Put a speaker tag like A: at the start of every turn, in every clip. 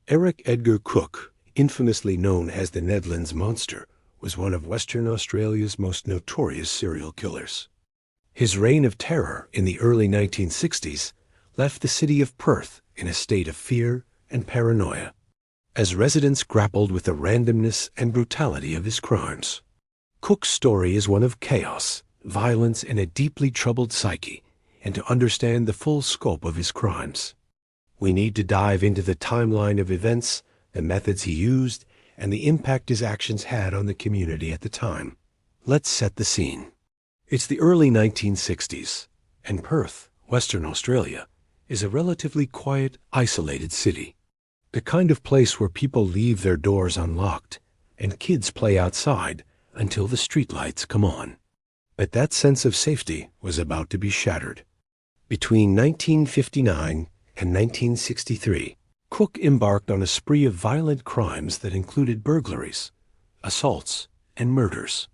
A: Eric Edgar Cooke, infamously known as the Nedlands Monster, was one of Western Australia's most notorious serial killers. His reign of terror in the early 1960s left the city of Perth in a state of fear and paranoia, as residents grappled with the randomness and brutality of his crimes. Cooke's story is one of chaos, violence, and a deeply troubled psyche, and to understand the full scope of his crimes, we need to dive into the timeline of events, the methods he used, and the impact his actions had on the community at the time. Let's set the scene. It's the early 1960s, and Perth, Western Australia, is a relatively quiet, isolated city. The kind of place where people leave their doors unlocked, and kids play outside until the streetlights come on. But that sense of safety was about to be shattered. Between 1959 and 1963, Cooke embarked on a spree of violent crimes that included burglaries, assaults, and murders.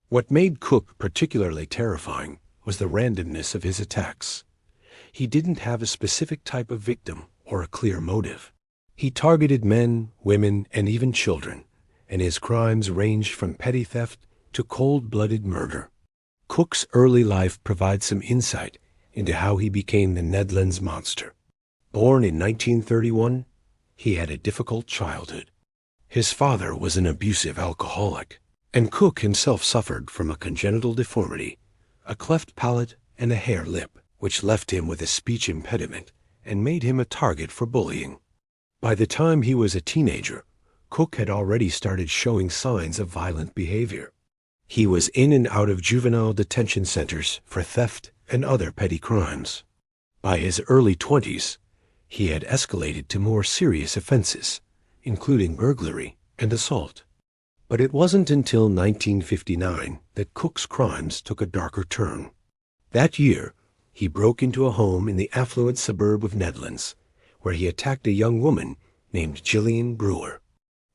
A: What made Cooke particularly terrifying was the randomness of his attacks. He didn't have a specific type of victim or a clear motive. He targeted men, women, and even children, and his crimes ranged from petty theft to cold-blooded murder. Cooke's early life provides some insight into how he became the Nedlands Monster. Born in 1931, he had a difficult childhood. His father was an abusive alcoholic, and Cooke himself suffered from a congenital deformity, a cleft palate and a hare lip, which left him with a speech impediment and made him a target for bullying. By the time he was a teenager, Cooke had already started showing signs of violent behavior. He was in and out of juvenile detention centers for theft and other petty crimes. By his early 20s, he had escalated to more serious offenses, including burglary and assault. But it wasn't until 1959 that Cooke's crimes took a darker turn. That year, he broke into a home in the affluent suburb of Nedlands, where he attacked a young woman named Gillian Brewer.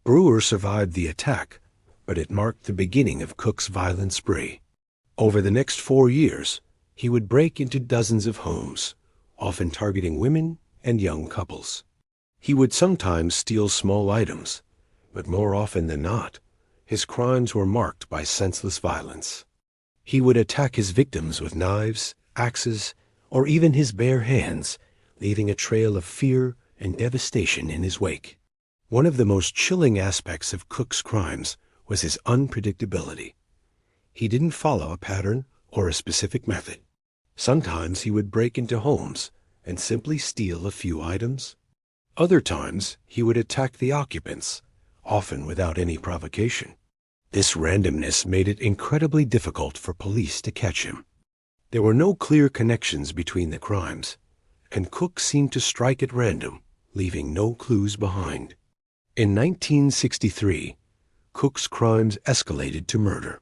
A: Brewer survived the attack, but it marked the beginning of Cooke's violent spree. Over the next 4 years, he would break into dozens of homes, often targeting women and young couples. He would sometimes steal small items, but more often than not, his crimes were marked by senseless violence. He would attack his victims with knives, axes, or even his bare hands, leaving a trail of fear and devastation in his wake. One of the most chilling aspects of Cooke's crimes was his unpredictability. He didn't follow a pattern or a specific method. Sometimes he would break into homes and simply steal a few items. Other times he would attack the occupants, often without any provocation. This randomness made it incredibly difficult for police to catch him. There were no clear connections between the crimes, and Cooke seemed to strike at random, leaving no clues behind. In 1963, Cooke's crimes escalated to murder.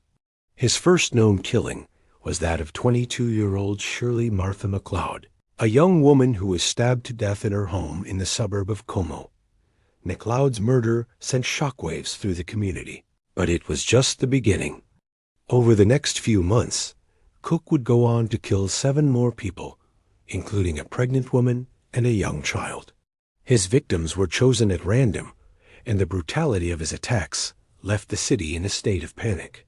A: His first known killing was that of 22-year-old Shirley Martha McLeod, a young woman who was stabbed to death in her home in the suburb of Como. McLeod's murder sent shockwaves through the community, but it was just the beginning. Over the next few months, Cooke would go on to kill 7 more people, including a pregnant woman and a young child. His victims were chosen at random, and the brutality of his attacks left the city in a state of panic.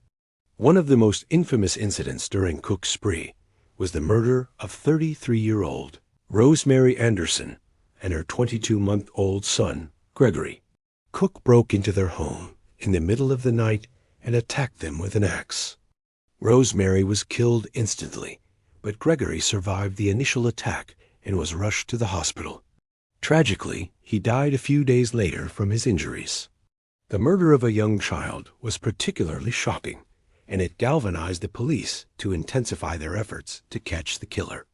A: One of the most infamous incidents during Cooke's spree was the murder of 33-year-old Rosemary Anderson and her 22-month-old son, Gregory. Cooke broke into their home in the middle of the night and attacked them with an axe. Rosemary was killed instantly, but Gregory survived the initial attack and was rushed to the hospital. Tragically, he died a few days later from his injuries. The murder of a young child was particularly shocking, and it galvanized the police to intensify their efforts to catch the killer.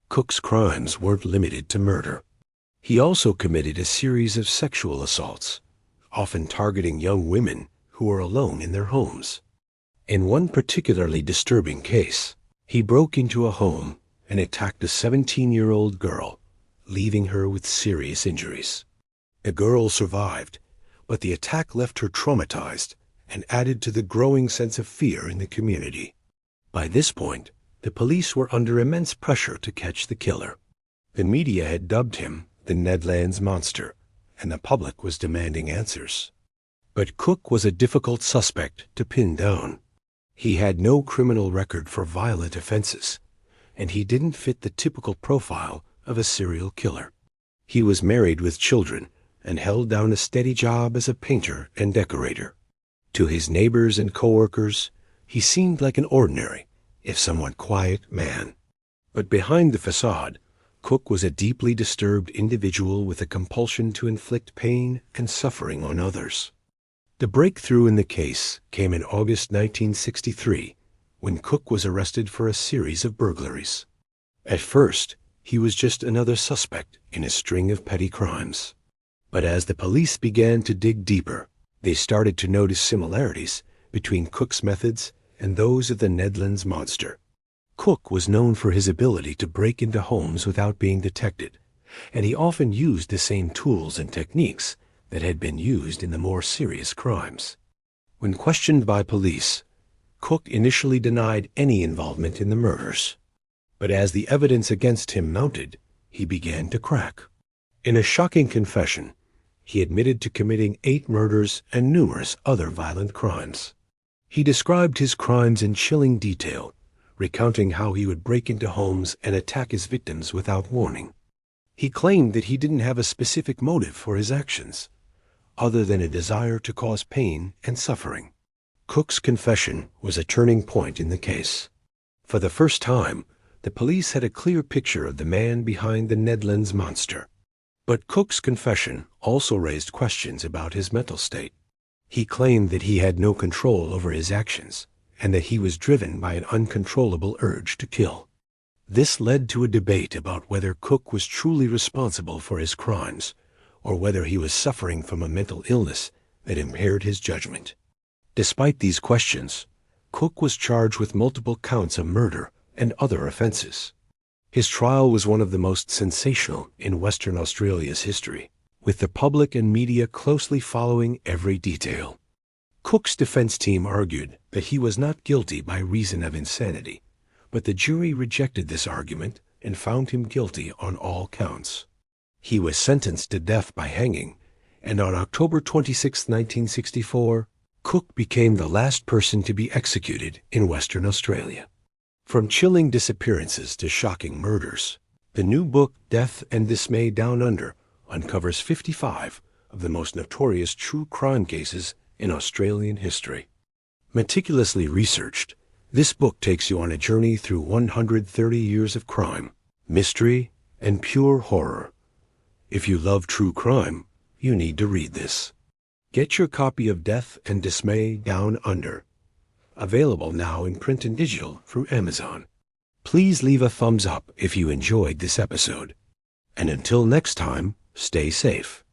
A: Cooke's crimes weren't limited to murder. He also committed a series of sexual assaults, often targeting young women who were alone in their homes. In one particularly disturbing case, he broke into a home and attacked a 17-year-old girl, leaving her with serious injuries. The girl survived, but the attack left her traumatized and added to the growing sense of fear in the community. By this point, the police were under immense pressure to catch the killer. The media had dubbed him the Nedlands Monster, and the public was demanding answers. But Cooke was a difficult suspect to pin down. He had no criminal record for violent offenses, and he didn't fit the typical profile of a serial killer. He was married with children and held down a steady job as a painter and decorator. To his neighbors and coworkers, he seemed like an ordinary, if somewhat quiet, man. But behind the facade, Cooke was a deeply disturbed individual with a compulsion to inflict pain and suffering on others. The breakthrough in the case came in August 1963, when Cooke was arrested for a series of burglaries. At first, he was just another suspect in a string of petty crimes. But as the police began to dig deeper, they started to notice similarities between Cooke's methods and those of the Nedlands Monster. Cooke was known for his ability to break into homes without being detected, and he often used the same tools and techniques that had been used in the more serious crimes. When questioned by police, Cooke initially denied any involvement in the murders. But as the evidence against him mounted, he began to crack. In a shocking confession, he admitted to committing 8 murders and numerous other violent crimes. He described his crimes in chilling detail, recounting how he would break into homes and attack his victims without warning. He claimed that he didn't have a specific motive for his actions, other than a desire to cause pain and suffering. Cooke's confession was a turning point in the case. For the first time, the police had a clear picture of the man behind the Nedlands Monster. But Cooke's confession also raised questions about his mental state. He claimed that he had no control over his actions, and that he was driven by an uncontrollable urge to kill. This led to a debate about whether Cooke was truly responsible for his crimes, or whether he was suffering from a mental illness that impaired his judgment. Despite these questions, Cooke was charged with multiple counts of murder and other offenses. His trial was one of the most sensational in Western Australia's history, with the public and media closely following every detail. Cooke's defense team argued that he was not guilty by reason of insanity, but the jury rejected this argument and found him guilty on all counts. He was sentenced to death by hanging, and on October 26, 1964, Cooke became the last person to be executed in Western Australia. From chilling disappearances to shocking murders, the new book Death and Dismay Down Under uncovers 55 of the most notorious true crime cases in Australian history. Meticulously researched, this book takes you on a journey through 130 years of crime, mystery, and pure horror. If you love true crime, you need to read this. Get your copy of Death and Dismay Down Under. Available now in print and digital through Amazon. Please leave a thumbs up if you enjoyed this episode. And until next time, stay safe.